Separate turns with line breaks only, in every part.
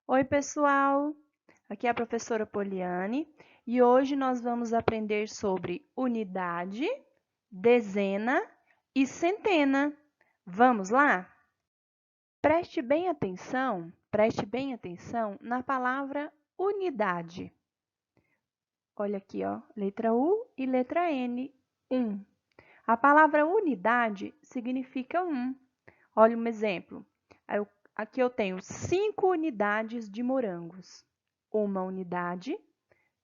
Oi, pessoal! Aqui é a professora Poliane e hoje nós vamos aprender sobre unidade, dezena e centena. Vamos lá? Preste bem atenção na palavra unidade. Olha aqui, ó, letra U e letra N, um. A palavra unidade significa um. Olha um exemplo. Aqui eu tenho 5 unidades de morangos. Uma unidade,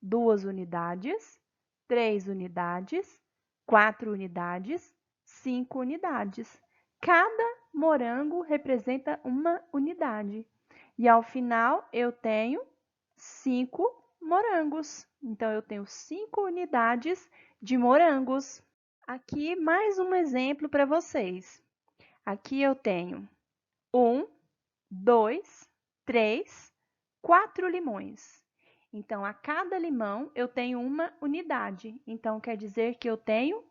2 unidades, 3 unidades, 4 unidades, 5 unidades. Cada morango representa uma unidade. E ao final eu tenho 5 morangos. Então eu tenho 5 unidades de morangos. Aqui mais um exemplo para vocês. Aqui eu tenho 1, 2, 3, 4 limões. Então, a cada limão eu tenho uma unidade. Então, quer dizer que eu tenho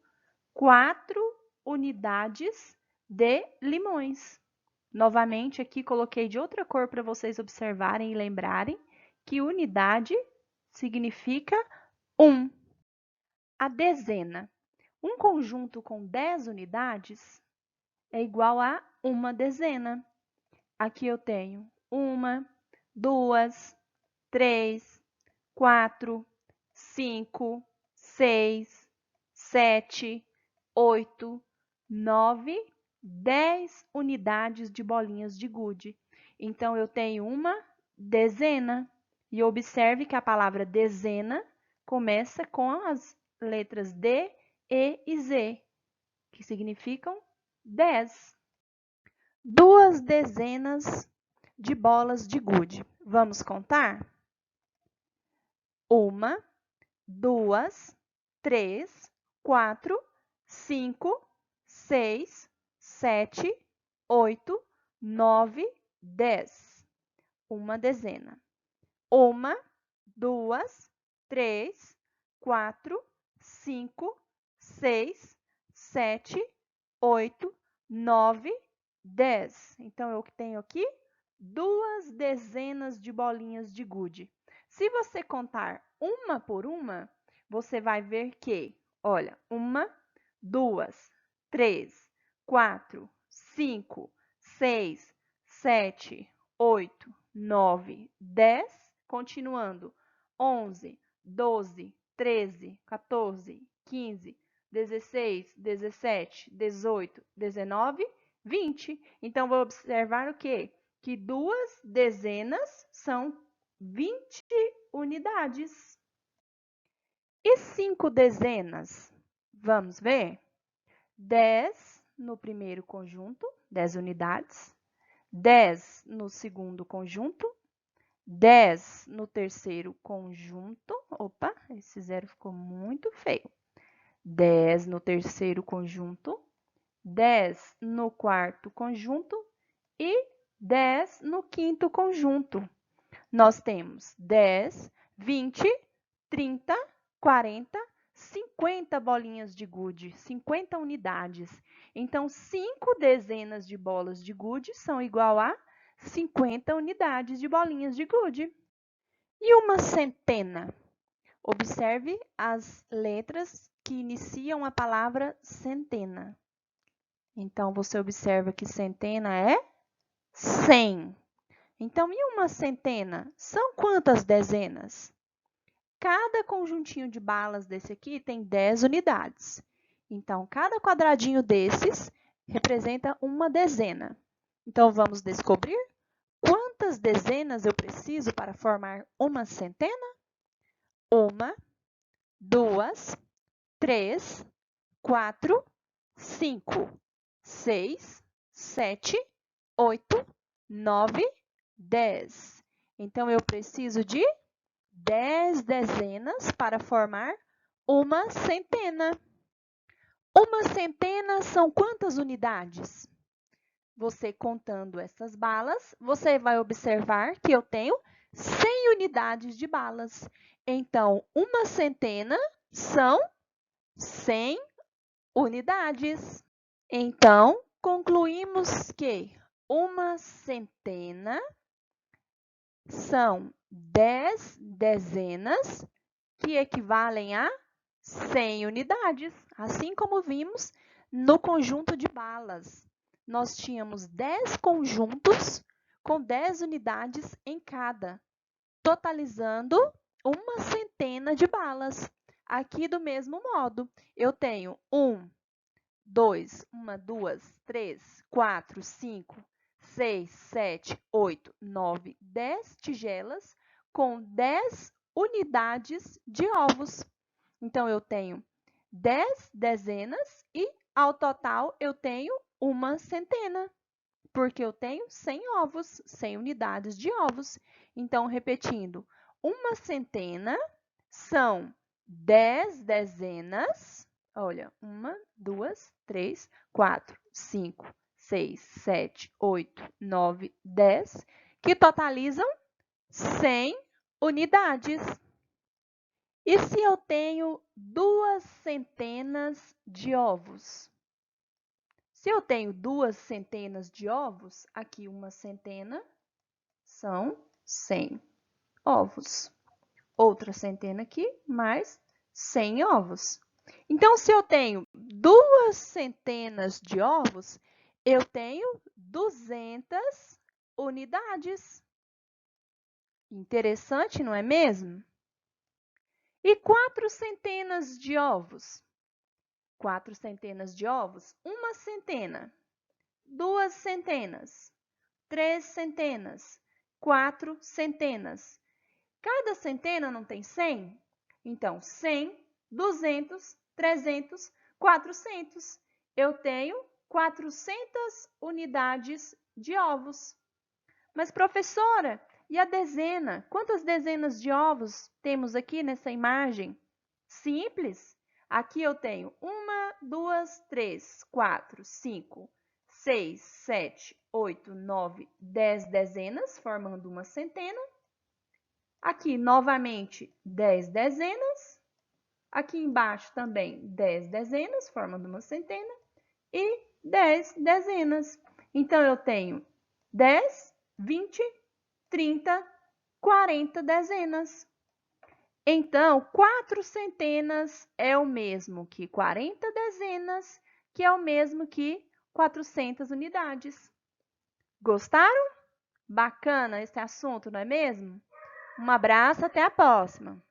4 unidades de limões. Novamente, aqui coloquei de outra cor para vocês observarem e lembrarem que unidade significa 1. A dezena. Um conjunto com 10 unidades é igual a uma dezena. Aqui eu tenho 1, 2, 3, 4, 5, 6, 7, 8, 9, 10 unidades de bolinhas de gude. Então, eu tenho uma dezena. E observe que a palavra dezena começa com as letras D, E e Z, que significam 10. 2 dezenas de bolas de gude. Vamos contar? 1, 2, 3, 4, 5, 6, 7, 8, 9, 10. Uma dezena. 1, 2, 3, 4, 5, 6, 7, 8, 9, 10. Então, eu tenho aqui 2 dezenas de bolinhas de gude. Se você contar uma por uma, você vai ver que, olha, 1, 2, 3, 4, 5, 6, 7, 8, 9, 10. Continuando, 11, 12, 13, 14, 15, 16, 17, 18, 19, 20. Então, vou observar o quê? Que 2 dezenas são 20 unidades. E 5 dezenas? Vamos ver? 10 no primeiro conjunto, 10 unidades. 10 no segundo conjunto. 10 no terceiro conjunto. Opa, esse zero ficou muito feio. 10 no terceiro conjunto. 10 no quarto conjunto e 10 no quinto conjunto. Nós temos 10, 20, 30, 40, 50 bolinhas de gude, 50 unidades. Então, 5 dezenas de bolas de gude são igual a 50 unidades de bolinhas de gude. E uma centena? Observe as letras que iniciam a palavra centena. Então, você observa que centena é 100. Então, e uma centena? São quantas dezenas? Cada conjuntinho de balas desse aqui tem 10 unidades. Então, cada quadradinho desses representa uma dezena. Então, vamos descobrir quantas dezenas eu preciso para formar uma centena? 1, 2, 3, 4, 5, 6, 7, 8, 9, 10. Então, eu preciso de 10 dezenas para formar uma centena. Uma centena são quantas unidades? Você contando essas balas, você vai observar que eu tenho 100 unidades de balas. Então, uma centena são 100 unidades. Então, concluímos que uma centena são 10 dezenas que equivalem a 100 unidades, assim como vimos no conjunto de balas. Nós tínhamos 10 conjuntos com 10 unidades em cada, totalizando uma centena de balas. Aqui, do mesmo modo, eu tenho 1, 2, 3, 4, 5, 6, 7, 8, 9, 10 tigelas com 10 unidades de ovos. Então, eu tenho 10 dezenas e, ao total, eu tenho uma centena, porque eu tenho 100 ovos, 100 unidades de ovos. Então, repetindo, uma centena são 10 dezenas. Olha, 1, 2, 3, 4, 5, 6, 7, 8, 9, 10, que totalizam 100 unidades. E se eu tenho 2 centenas de ovos? Se eu tenho 2 centenas de ovos, aqui uma centena são 100 ovos. Outra centena aqui, mais 100 ovos. Então, se eu tenho 2 centenas de ovos, eu tenho 200 unidades. Interessante, não é mesmo? E 4 centenas de ovos? 4 centenas de ovos, uma centena, 2 centenas, 3 centenas, 4 centenas. Cada centena não tem 100? Então, 100, 200, 300, 400. Eu tenho 400 unidades de ovos. Mas, professora, e a dezena? Quantas dezenas de ovos temos aqui nessa imagem? Simples. Aqui eu tenho 1, 2, 3, 4, 5, 6, 7, 8, 9, 10 dezenas, formando uma centena. Aqui, novamente, 10 dezenas. Aqui embaixo também 10 dezenas, formando uma centena. E 10 dezenas. Então, eu tenho 10, 20, 30, 40 dezenas. Então, 4 centenas é o mesmo que 40 dezenas, que é o mesmo que 400 unidades. Gostaram? Bacana esse assunto, não é mesmo? Um abraço, até a próxima!